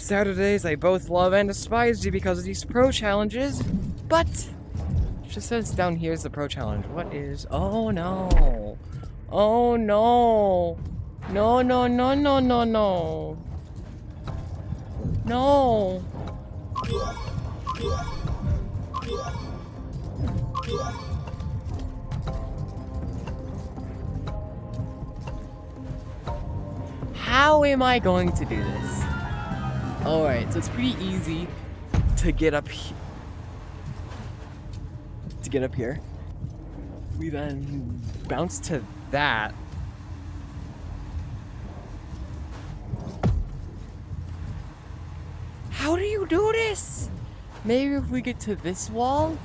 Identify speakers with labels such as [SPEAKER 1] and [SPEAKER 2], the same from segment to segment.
[SPEAKER 1] Saturdays, I both love and despise you because of these pro challenges, but it just says down here is the pro challenge. What is? Oh no. Oh no. No, no, no, no, no, no. No. How am I going to do this? Alright, so it's pretty easy to get up here. If we then bounce to that. How do you do this? Maybe if we get to this wall?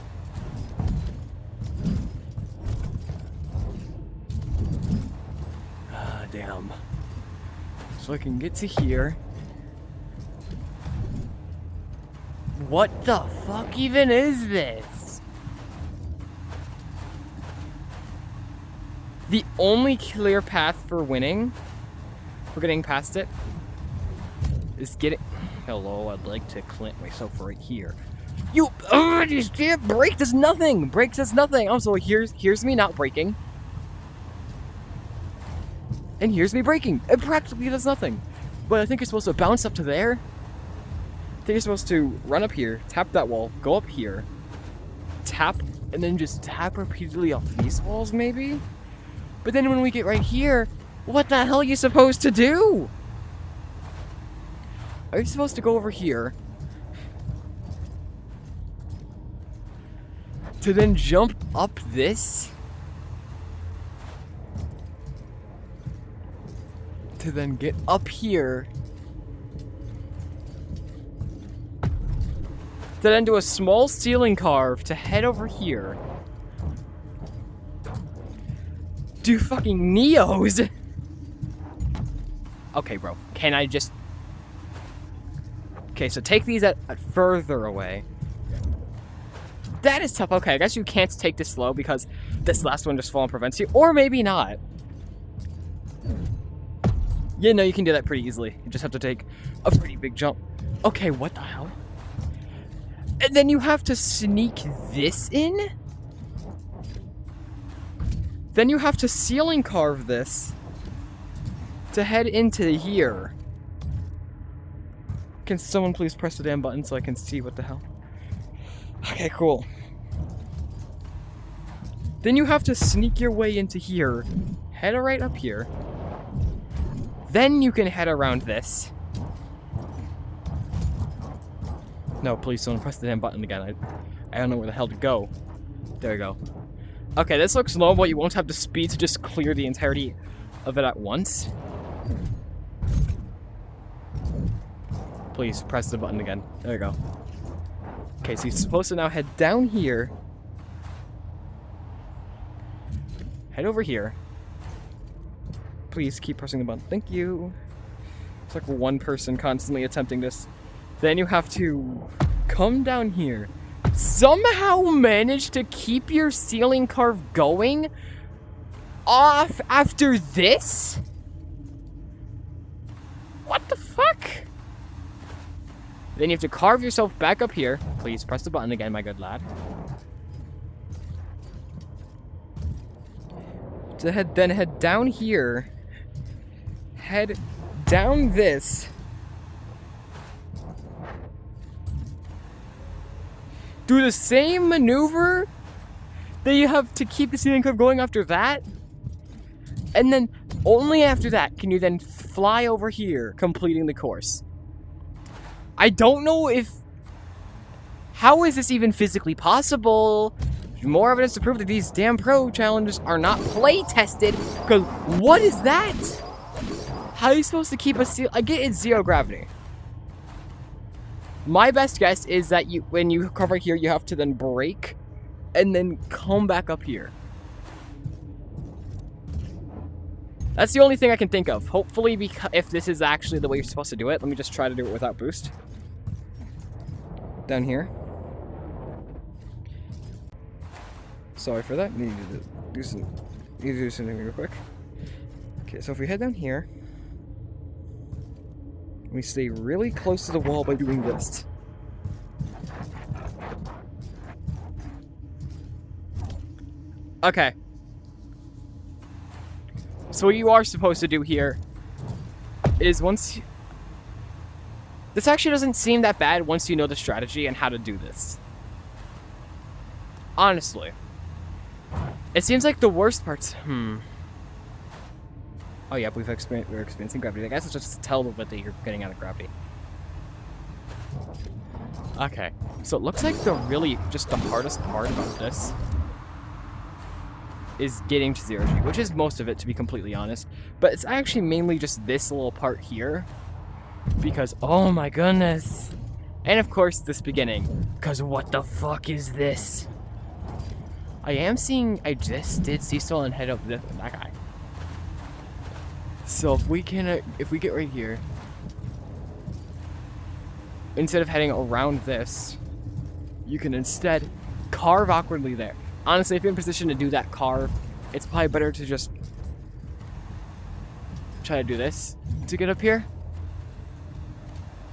[SPEAKER 1] Ah, damn. So I can get to here. What the fuck even is this? The only clear path for winning, for getting past it, is getting... Hello, I'd like to plant myself right here. You can't brake does nothing! Brake does nothing! Oh, so here's me not braking. And here's me braking. It practically does nothing. But I think you're supposed to bounce up to there. I think you're supposed to run up here, tap that wall, go up here, tap, and then just tap repeatedly off these walls, maybe? But then when we get right here, what the hell are you supposed to do? Are you supposed to go over here to then jump up this? To then get up here? To then do a small ceiling carve to head over here? Do fucking Neos? Okay, bro. Can I just... Okay, so take these at further away. That is tough. Okay, I guess you can't take this slow because this last one just falling prevents you. Or maybe not. Yeah, no, you can do that pretty easily. You just have to take a pretty big jump. Okay, what the hell? And then you have to sneak this in? Then you have to ceiling carve this to head into here. Can someone please press the damn button so I can see what the hell? Okay, cool. Then you have to sneak your way into here, head right up here. Then you can head around this. No, please don't press the damn button again. I don't know where the hell to go. There we go. Okay, this looks low, but you won't have the speed to just clear the entirety of it at once. Please press the button again. There we go. Okay, so you're supposed to now head down here. Head over here. Please keep pressing the button. Thank you. It's like one person constantly attempting this. Then you have to come down here. Somehow manage to keep your ceiling carve going off after this? What the fuck? Then you have to carve yourself back up here. Please press the button again, my good lad. To head down here. Head down this. Do the same maneuver that you have to keep the ceiling curve going after that. And then only after that can you then fly over here, completing the course. I don't know if... How is this even physically possible? More evidence to prove that these damn pro challenges are not play tested. Because what is that? How are you supposed to keep a seal? I get it's zero gravity. My best guess is that when you cover here, you have to then brake and then come back up here. That's the only thing I can think of. Hopefully, if this is actually the way you're supposed to do it, let me just try to do it without boost. Down here. Sorry for that. Need to do something real quick. Okay, so if we head down here, We stay really close to the wall by doing this. Okay. So what you are supposed to do here is once... This actually doesn't seem that bad once you know the strategy and how to do this. Honestly. It seems like the worst parts... Oh yeah, we're experiencing gravity. I guess it's just to tell that you're getting out of gravity. Okay. So it looks like the hardest part about this is getting to 0G, which is most of it, to be completely honest. But it's actually mainly just this little part here. Because, oh my goodness. And of course, this beginning. Because what the fuck is this? I just did see someone head up that guy. So if we get right here, instead of heading around this, you can instead carve awkwardly there. Honestly, if you're in position to do that carve, it's probably better to just try to do this to get up here.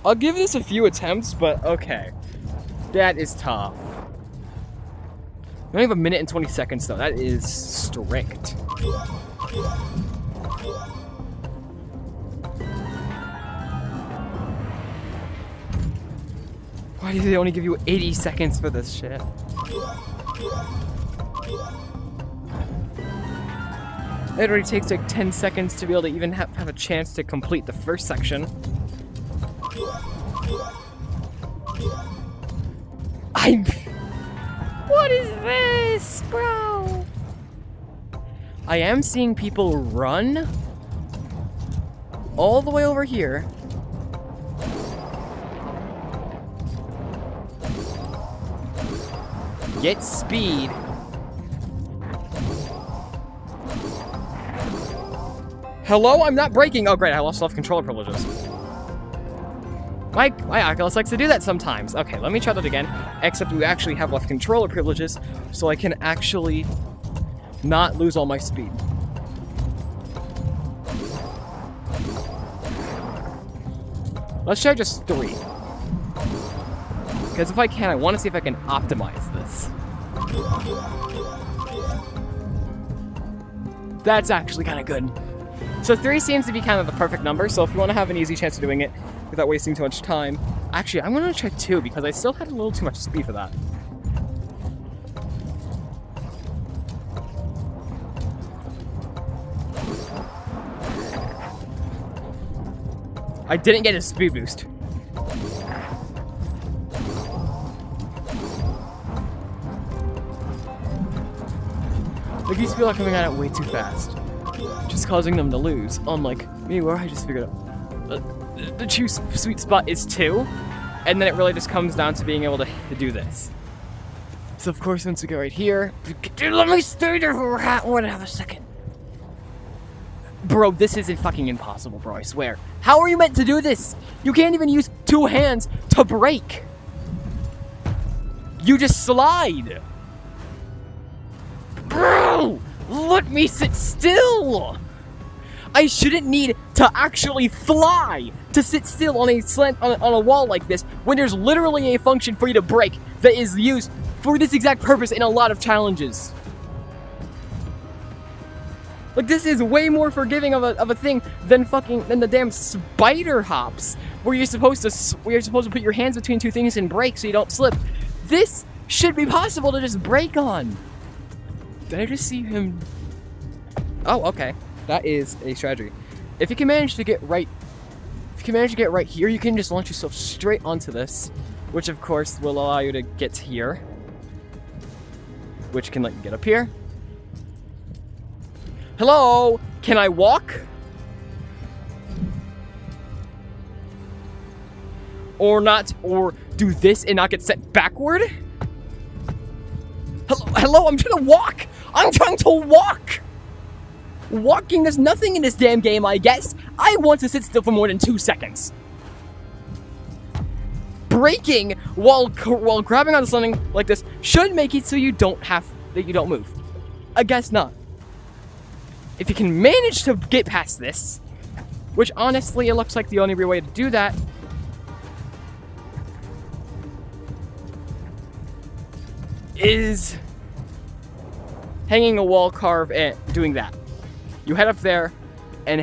[SPEAKER 1] I'll give this a few attempts, but okay. That is tough. We only have 1 minute and 20 seconds, though. That is strict. Why do they only give you 80 seconds for this shit? It already takes like 10 seconds to be able to even have a chance to complete the first section. What is this, bro? I am seeing people run all the way over here. Get speed. Hello? I'm not braking. Oh, great. I lost self-controller privileges. My Oculus likes to do that sometimes. Okay, let me try that again. Except we actually have left controller privileges, so I can actually not lose all my speed. Let's try just 3. Because if I can, I want to see if I can optimize this. That's actually kind of good. So 3 seems to be kind of the perfect number, so if you want to have an easy chance of doing it without wasting too much time... Actually, I'm going to try 2, because I still had a little too much speed for that. I didn't get a speed boost. Like, these people are coming at it way too fast. Just causing them to lose. Unlike me, where I just figured out the true sweet spot is 2, and then it really just comes down to being able to do this. So of course, once we go right here, dude, let me stay there for a second. Bro, this isn't fucking impossible, bro, I swear. How are you meant to do this? You can't even use 2 hands to brake. You just slide. Bro, let me sit still. I shouldn't need to actually fly to sit still on a wall like this when there's literally a function for you to brake that is used for this exact purpose in a lot of challenges. Like, this is way more forgiving of a thing than the damn spider hops where you're supposed to put your hands between 2 things and brake so you don't slip. This should be possible to just brake on. Did I just see him? Oh, okay. That is a strategy. If you can manage to get right here, you can just launch yourself straight onto this, which of course will allow you to get here, which can let you get up here. Hello? Can I walk? Or not, or do this and not get set backward? Hello, I'm trying to walk! I'm trying to walk! Walking is nothing in this damn game, I guess. I want to sit still for more than 2 seconds. Braking while grabbing onto something like this should make it so you don't move. I guess not. If you can manage to get past this, Which, honestly, it looks like the only real way to do that is hanging a wall carve and doing that. You head up there and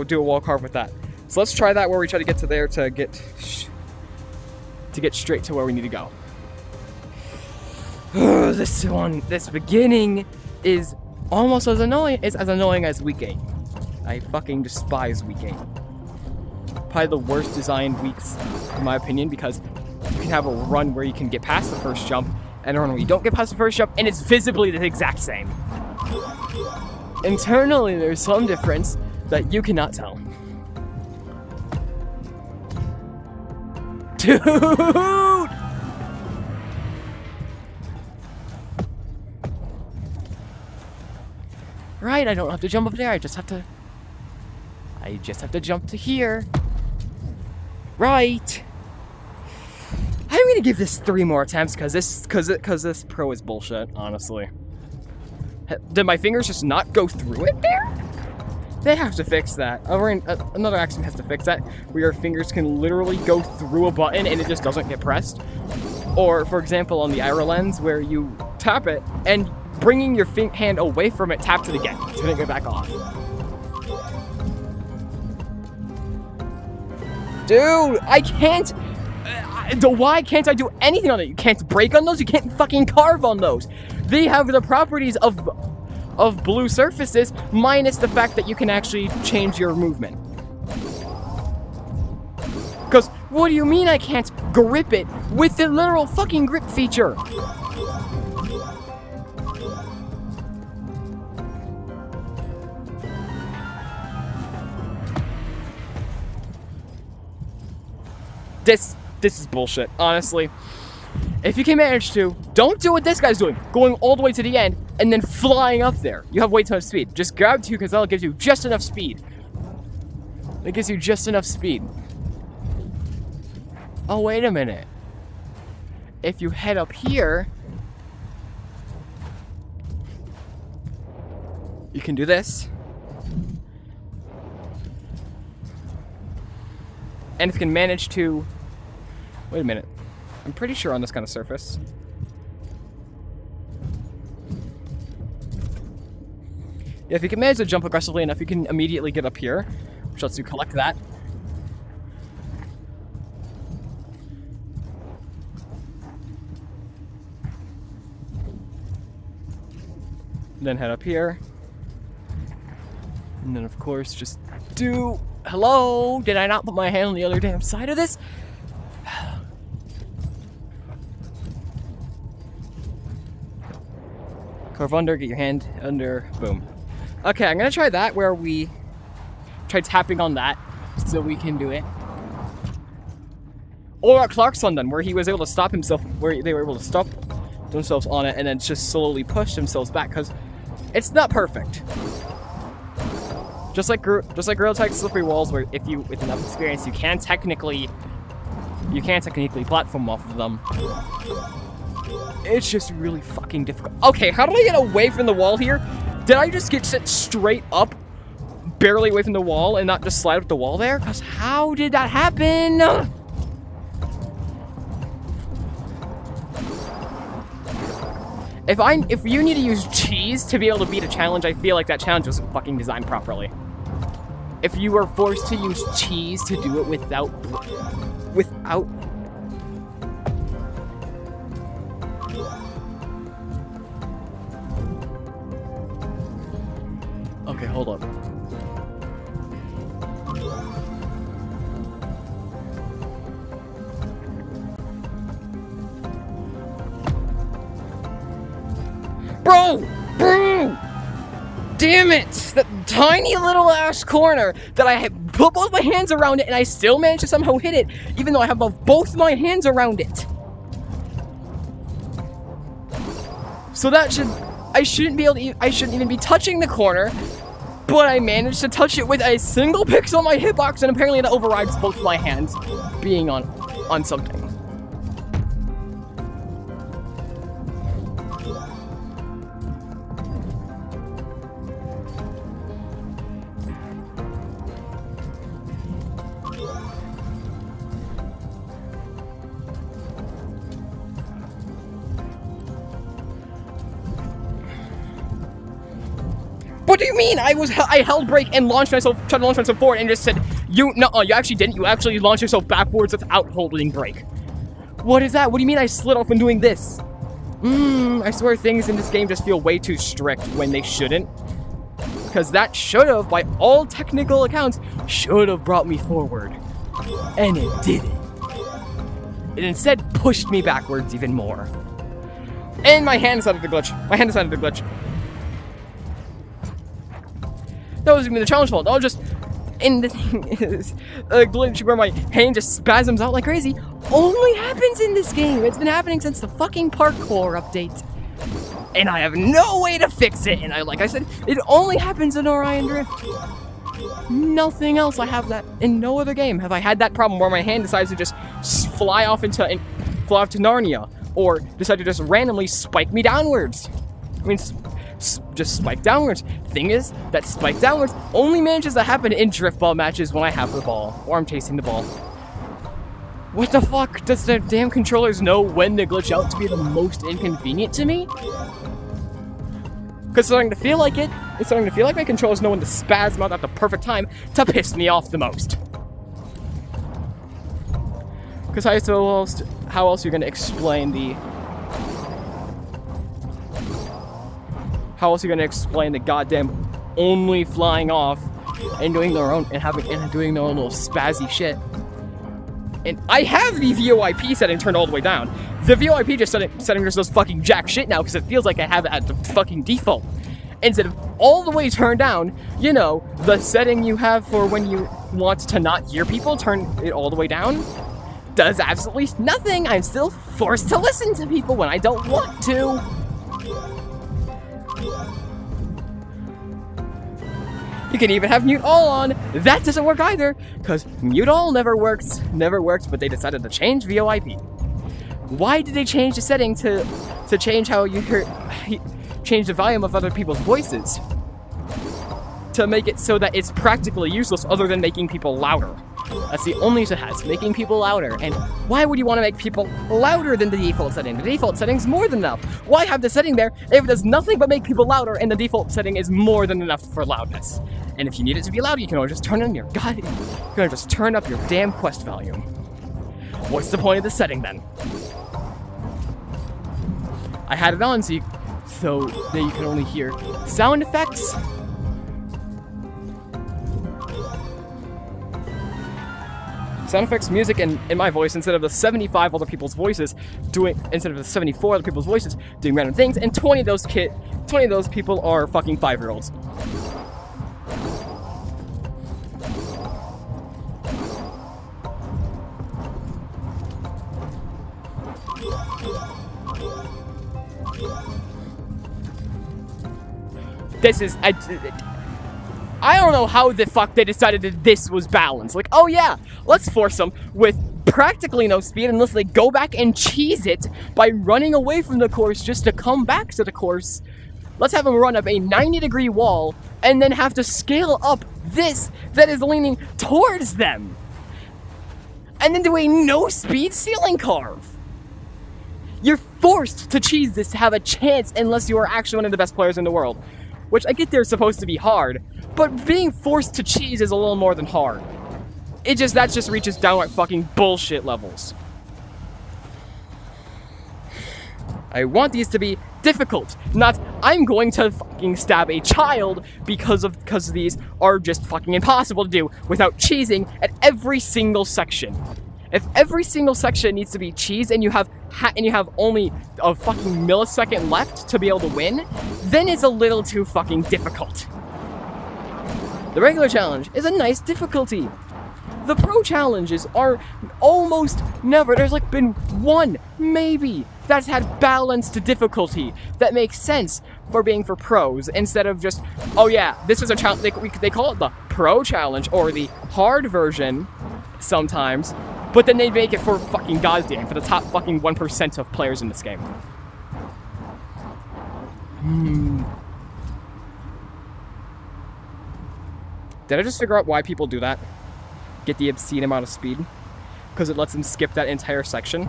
[SPEAKER 1] do a wall carve with that. So let's try that where we try to get to there to get straight to where we need to go. This beginning is almost as annoying as week 8. I fucking despise week 8. Probably the worst designed weeks, in my opinion, because you can have a run where you can get past the first jump, and a run where you don't get past the first jump, and it's visibly the exact same. Internally, there's some difference that you cannot tell. Dude! Right, I don't have to jump up there, I just have to jump to here. Right. I'm gonna give this 3 more attempts because this pro is bullshit, honestly. Did my fingers just not go through it there? They have to fix that. Another axiom has to fix that, where your fingers can literally go through a button and it just doesn't get pressed. Or, for example, on the Ira lens, where you tap it and bringing your hand away from it, taps it again to make it back off. Dude, I can't. Why can't I do anything on it? You can't break on those. You can't fucking carve on those. They have the properties of blue surfaces, minus the fact that you can actually change your movement. Because what do you mean I can't grip it with the literal fucking grip feature? This is bullshit, honestly. If you can manage to, don't do what this guy's doing, going all the way to the end and then flying up there. You have way too much speed. Just grab 2 because that'll give you just enough speed. It gives you just enough speed. Oh, wait a minute. If you head up here, you can do this. And if you can manage to... Wait a minute. I'm pretty sure on this kind of surface. Yeah, if you can manage to jump aggressively enough, you can immediately get up here, which lets you collect that. Then head up here. And then, of course, just do... Hello? Did I not put my hand on the other damn side of this? Carve under, get your hand under, boom. Okay, I'm gonna try that where we try tapping on that so we can do it. Or at Clark's London, where he was able to stop himself, where they were able to stop themselves on it and then just slowly push themselves back, because it's not perfect. Just like Gorilla Tag's slippery walls, where if you, with enough experience, you can technically platform off of them. It's just really fucking difficult. Okay, how did I get away from the wall here? Did I just get set straight up, barely away from the wall, and not just slide up the wall there? Because how did that happen? If you need to use cheese to be able to beat a challenge, I feel like that challenge wasn't fucking designed properly. If you were forced to use cheese to do it without... Okay, hold up. Bro! Damn it! That tiny little ass corner that I had put both my hands around it and I still managed to somehow hit it, even though I have both my hands around it. So I shouldn't even be touching the corner, but I managed to touch it with a single pixel on my hitbox, and apparently that overrides both my hands being on something. What do you mean? I held brake and launched myself, tried to launch myself forward, and just said, you actually didn't. You actually launched yourself backwards without holding brake. What is that? What do you mean I slid off when doing this? I swear things in this game just feel way too strict when they shouldn't. Because that should have, by all technical accounts, should have brought me forward. And it didn't. It instead pushed me backwards even more. And my hand decided to glitch. That wasn't even the challenge fault. And the thing is, a glitch where my hand just spasms out like crazy only happens in this game. It's been happening since the fucking parkour update. And I have no way to fix it. And like I said, it only happens in Orion Drift. Nothing else. I have that in no other game. Have I had that problem where my hand decides to just fly off to Narnia, or decide to just randomly spike me downwards? I mean, just spike downwards. Thing is, that spike downwards only manages to happen in drift ball matches when I have the ball, or I'm chasing the ball. What the fuck? Does the damn controllers know when to glitch out to be the most inconvenient to me? Because it's starting to feel like it. It's starting to feel like my controllers know when to spasm out at the perfect time to piss me off the most. Because how else are you going to explain the... How else are you going to explain the goddamn only flying off and doing their own doing their own little spazzy shit? And I have the VoIP setting turned all the way down. The VoIP just setting just does fucking jack shit now because it feels like I have it at the fucking default. Instead of all the way turned down, you know, the setting you have for when you want to not hear people, turn it all the way down, does absolutely nothing. I'm still forced to listen to people when I don't want to. You can even have mute all on. That doesn't work either, because mute all never works, but they decided to change VoIP. Why did they change the setting to change how you hear, change the volume of other people's voices? To make it so that it's practically useless other than making people louder. That's the only use it has, making people louder. And why would you want to make people louder than the default setting? The default setting's more than enough. Why have the setting there if it does nothing but make people louder and the default setting is more than enough for loudness? And if you need it to be loud, you can always just turn on your just turn up your damn quest volume. What's the point of the setting then? I had it on so that you can only hear sound effects. Sound effects, music, and my voice instead of the 75 other people's voices instead of the 74 other people's voices doing random things, and 20 of those people are fucking 5-year-olds. I don't know how the fuck they decided that this was balanced. Like, oh yeah, let's force them with practically no speed unless they go back and cheese it by running away from the course just to come back to the course. Let's have them run up a 90-degree wall and then have to scale up this that is leaning towards them. And then do a no-speed ceiling carve. You're forced to cheese this to have a chance unless you are actually one of the best players in the world. Which I get they're supposed to be hard, but being forced to cheese is a little more than hard. That just reaches downright fucking bullshit levels. I want these to be difficult, not I'm going to fucking stab a child because these are just fucking impossible to do without cheesing at every single section. If every single section needs to be cheesed and you have only a fucking millisecond left to be able to win, then it's a little too fucking difficult. The regular challenge is a nice difficulty. The pro challenges are almost never. There's like been one, maybe, that's had balanced difficulty that makes sense for being for pros instead of just, oh yeah, this is a challenge. They call it the pro challenge or the hard version sometimes. But then they make it for fucking God's game, for the top fucking 1% of players in this game. Did I just figure out why people do that? Get the obscene amount of speed? Because it lets them skip that entire section?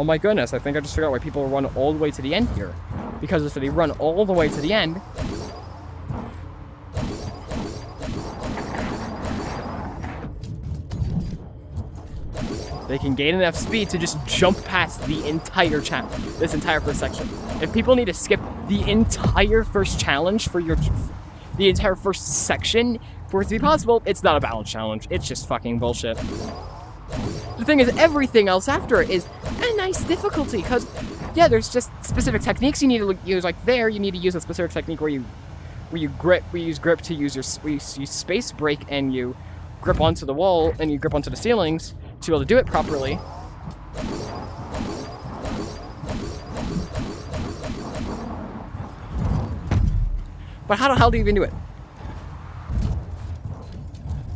[SPEAKER 1] Oh my goodness, I think I just figured out why people run all the way to the end here. Because if they run all the way to the end, they can gain enough speed to just jump past the entire this entire first section. If people need to skip the entire first challenge for the entire first section for it to be possible, it's not a balance challenge. It's just fucking bullshit. The thing is, everything else after it is a nice difficulty, because, yeah, there's just specific techniques you need to use. Like there, you need to use a specific technique where you use grip to use you use space brake, and you grip onto the wall and you grip onto the ceilings to be able to do it properly. But how the hell do you even do it?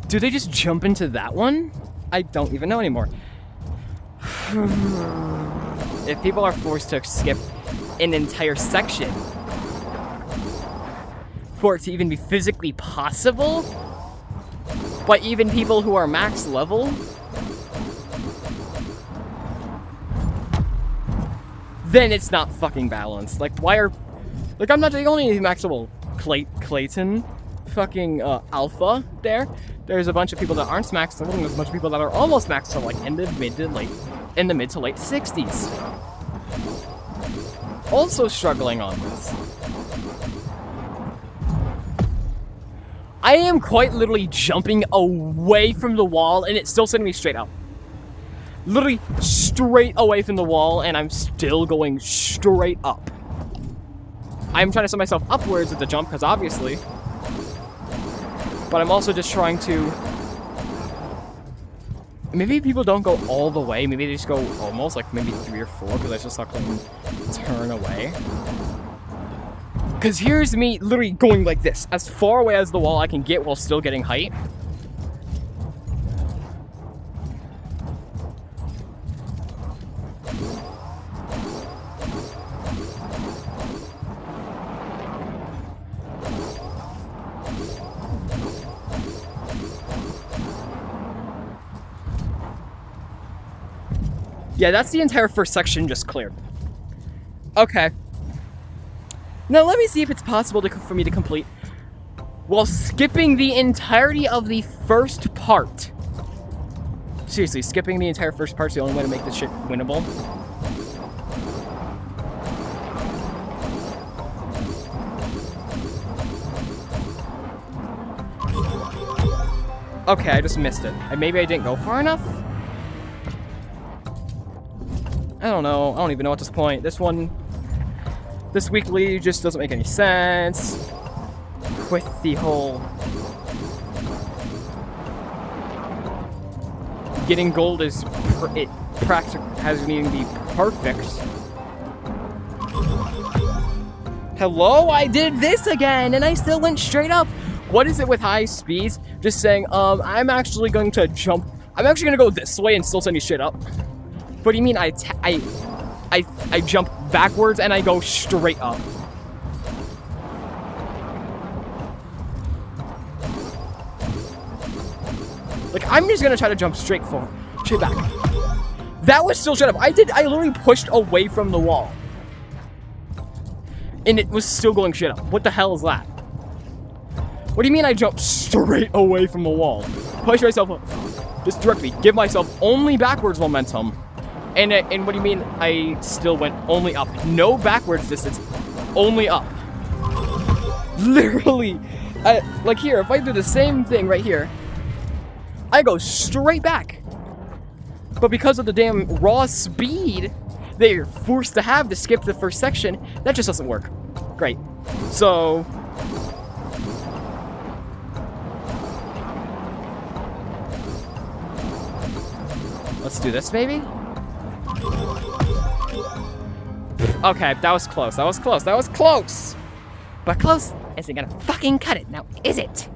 [SPEAKER 1] Do they just jump into that one? I don't even know anymore. If people are forced to skip an entire section for it to even be physically possible, but even people who are max level, then it's not fucking balanced. Like, why are... Like, I'm not the only max level Clayton fucking alpha there. There's a bunch of people that aren't max level, and there's a bunch of people that are almost max level, like in the mid to late 60s. Also struggling on this. I am quite literally jumping away from the wall, and it's still sending me straight up. Literally straight away from the wall, and I'm still going straight up. I'm trying to set myself upwards with the jump, because obviously. But I'm also just trying to... Maybe people don't go all the way. Maybe they just go almost, like maybe 3 or 4, because I just saw them turn away. Because here's me literally going like this, as far away as the wall I can get while still getting height. Yeah, that's the entire first section just cleared. Okay. Now let me see if it's possible for me to complete while skipping the entirety of the first part. Seriously, skipping the entire first part's the only way to make this shit winnable. Okay, I just missed it. Maybe I didn't go far enough? I don't know. I don't even know at this point. This weekly just doesn't make any sense. With the whole... Getting gold is... has needing to be perfect. Hello? I did this again, and I still went straight up. What is it with high speeds? Just saying, I'm actually going to jump... I'm actually going to go this way and still send you straight up. What do you mean I jump backwards and I go straight up? Like, I'm just gonna try to jump straight forward, straight back. That was still straight up. I literally pushed away from the wall. And it was still going straight up. What the hell is that? What do you mean I jumped straight away from the wall? Push myself up. Just directly. Give myself only backwards momentum. And what do you mean I still went only up? No backwards distance, only up. Literally, like here, if I do the same thing right here, I go straight back. But because of the damn raw speed they're forced to have to skip the first section, that just doesn't work. Great. So... let's do this, maybe? Okay, that was close. That was close. That was close. But close isn't gonna fucking cut it. Now, is it?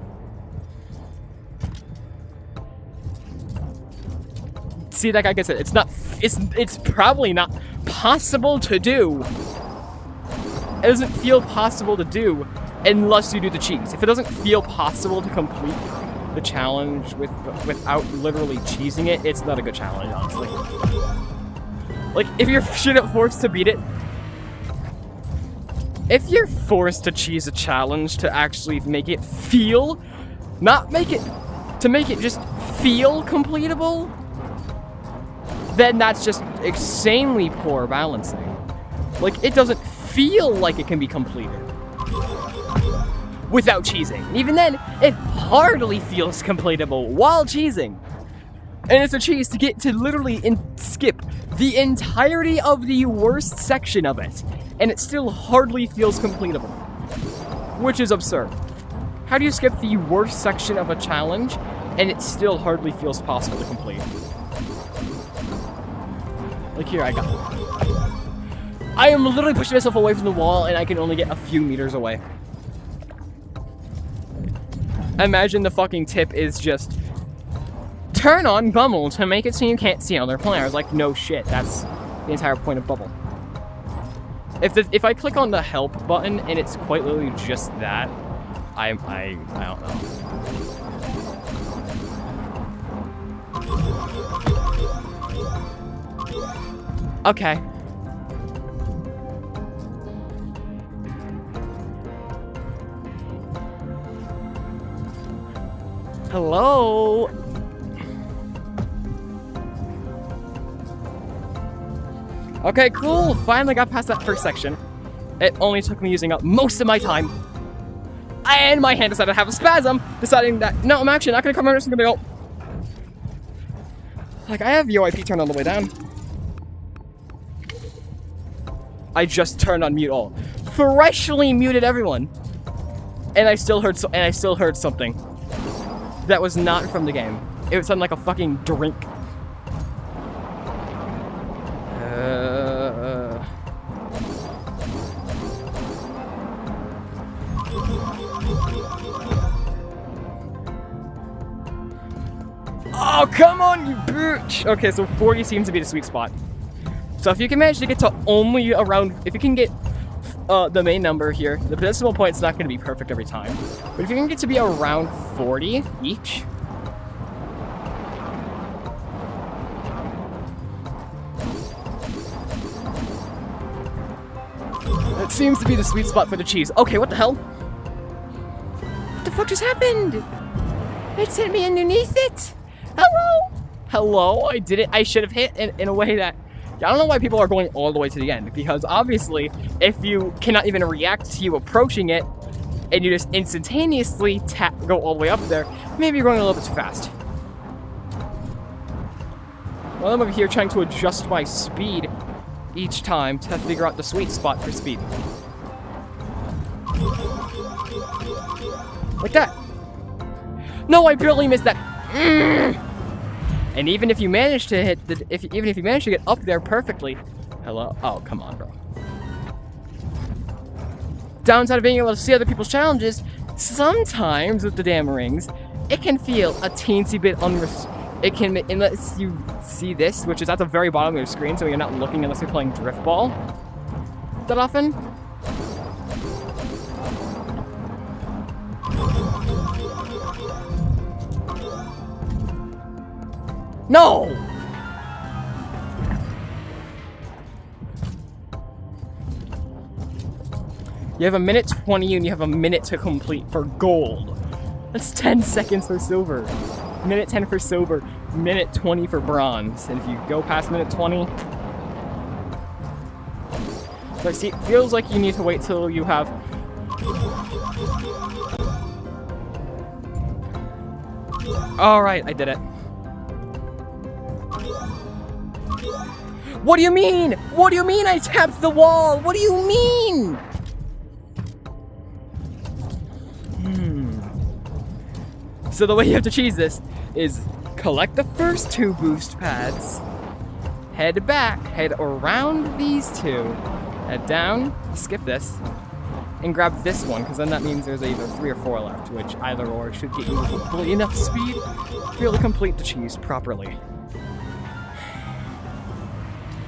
[SPEAKER 1] See, like I said, it's not. It's probably not possible to do. It doesn't feel possible to do unless you do the cheese. If it doesn't feel possible to complete the challenge without literally cheesing it, it's not a good challenge, honestly. Like, if you're forced to beat it, if you're forced to cheese a challenge to actually make it feel, not make it, to make it just feel completable, then that's just insanely poor balancing. Like, it doesn't feel like it can be completed without cheesing. And even then, it hardly feels completable while cheesing. And it's a cheese to get to literally skip the entirety of the worst section of it, and it still hardly feels completable, which is absurd. How do you skip the worst section of a challenge, and it still hardly feels possible to complete? Like, here, I got it. I am literally pushing myself away from the wall, and I can only get a few meters away. Imagine the fucking tip is just turn on Bubble to make it so you can't see other players. Like, no shit, that's the entire point of Bubble. If I click on the help button and it's quite literally just that, I don't know. Okay. Hello? Okay, cool. Finally got past that first section. It only took me using up most of my time. And my hand decided to have a spasm, deciding that, no, I'm actually not gonna come over, I'm just gonna go. Like, I have VoIP turned on the way down. I just turned on mute all. Freshly muted everyone. And I still heard something that was not from the game. It was something like a fucking drink. Oh, come on, you bitch! Okay, so 40 seems to be the sweet spot. So if you can manage to get to only around, if you can get the main number here, the decimal point's not going to be perfect every time. But if you can get to be around 40 each, that seems to be the sweet spot for the cheese. Okay, what the hell? What the fuck just happened? It sent me underneath it. Hello? Hello? I did it. I should have hit in a way that... I don't know why people are going all the way to the end, because obviously, if you cannot even react to you approaching it, and you just instantaneously go all the way up there, maybe you're going a little bit too fast. Well, I'm over here trying to adjust my speed each time to figure out the sweet spot for speed. Like that. No, I barely missed that. And even if you manage to hit the, even if you manage to get up there perfectly, hello? Oh, come on, bro. Downside of being able to see other people's challenges, sometimes with the damn rings, it can feel a teensy bit it can, unless you see this, which is at the very bottom of your screen, so you're not looking unless you're playing drift ball that often. No! You have a minute 20 and you have a minute to complete for gold. That's 10 seconds for silver. Minute 10 for silver. Minute 20 for bronze. And if you go past minute 20... But see, it feels like you need to wait till you have... Alright, I did it. What do you mean? What do you mean I tapped the wall? What do you mean? So the way you have to cheese this is collect the first 2 boost pads, head back, head around these 2, head down, skip this, and grab this one, because then that means there's either 3 or 4 left, which either or should get you hopefully enough speed to be able to complete the cheese properly.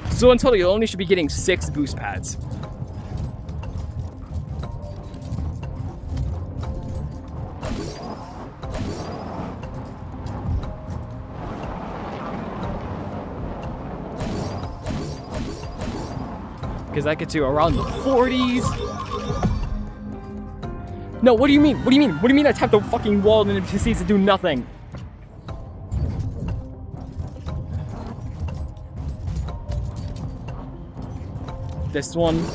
[SPEAKER 1] So in total, you only should be getting 6 boost pads. because that gets you around the 40s. No, what do you mean? What do you mean? What do you mean I tapped the fucking wall and it proceeds to do nothing? This one.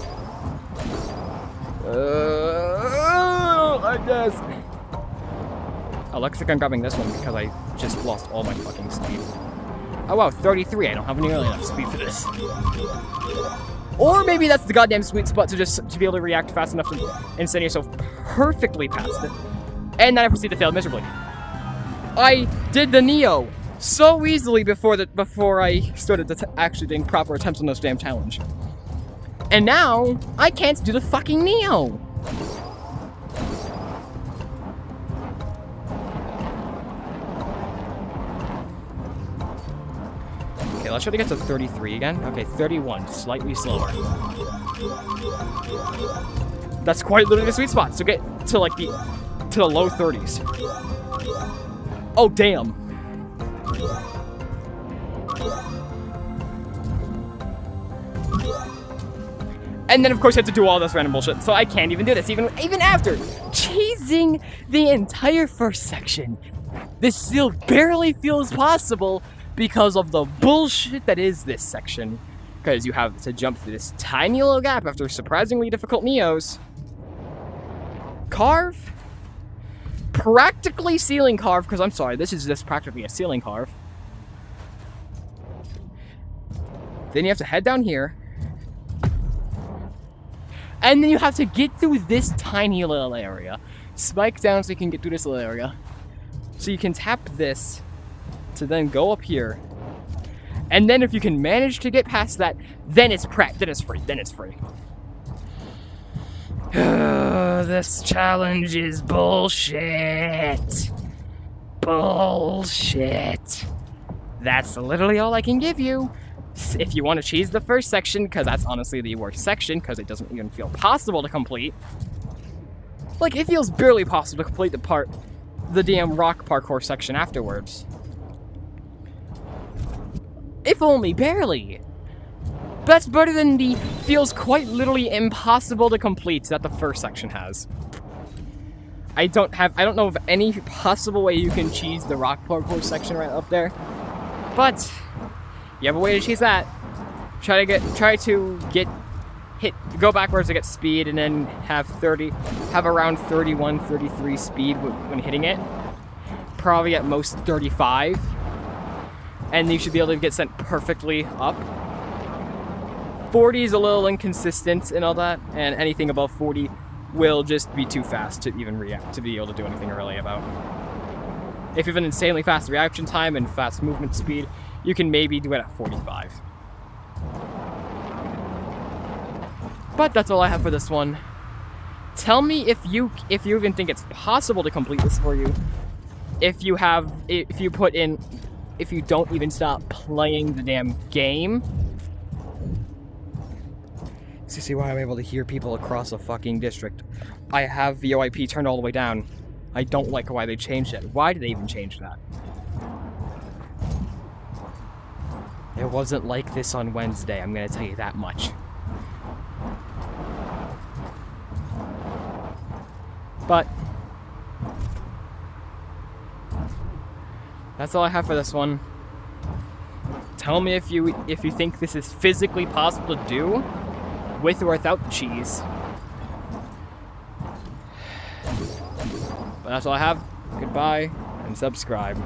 [SPEAKER 1] Like this. Oh, looks like I'm grabbing this one because I just lost all my fucking speed. Oh wow, 33. I don't have nearly enough speed for this. Or maybe that's the goddamn sweet spot to be able to react fast enough and send yourself perfectly past it. And then I proceed to fail miserably. I did the Neo so easily before I started actually doing proper attempts on this damn challenge. And now I can't do the fucking Neo. Okay, let's try to get to 33 again. Okay, 31, slightly slower. That's quite literally the sweet spot. So get to like the low 30s. Oh damn. And then of course you have to do all this random bullshit. So I can't even do this even after cheesing the entire first section. This still barely feels possible because of the bullshit that is this section. Because you have to jump through this tiny little gap after surprisingly difficult Neos. Carve. Practically ceiling carve, because I'm sorry, this is just practically a ceiling carve. Then you have to head down here. And then you have to get through this tiny little area. Spike down so you can get through this little area. So you can tap this to then go up here. And then if you can manage to get past that, then it's then it's free. Then it's free. This challenge is bullshit. Bullshit. That's literally all I can give you. If you want to cheese the first section, because that's honestly the worst section, because it doesn't even feel possible to complete. Like, it feels barely possible to complete the damn rock parkour section afterwards. If only barely. But that's better than the feels quite literally impossible to complete that the first section has. I don't know of any possible way you can cheese the rock parkour section right up there. But you have a way to cheese that. Try to go backwards to get speed and then have around 31, 33 speed when hitting it. Probably at most 35. And you should be able to get sent perfectly up. 40 is a little inconsistent and all that, and anything above 40 will just be too fast to even react, to be able to do anything really about. If you have an insanely fast reaction time and fast movement speed, you can maybe do it at 45. But that's all I have for this one. Tell me if you even think it's possible to complete this for you. If you don't even stop playing the damn game. So see why I'm able to hear people across a fucking district. I have VoIP turned all the way down. I don't like why they changed it. Why did they even change that? It wasn't like this on Wednesday, I'm gonna tell you that much. But that's all I have for this one. Tell me if you think this is physically possible to do, with or without the cheese. But that's all I have. Goodbye, and subscribe.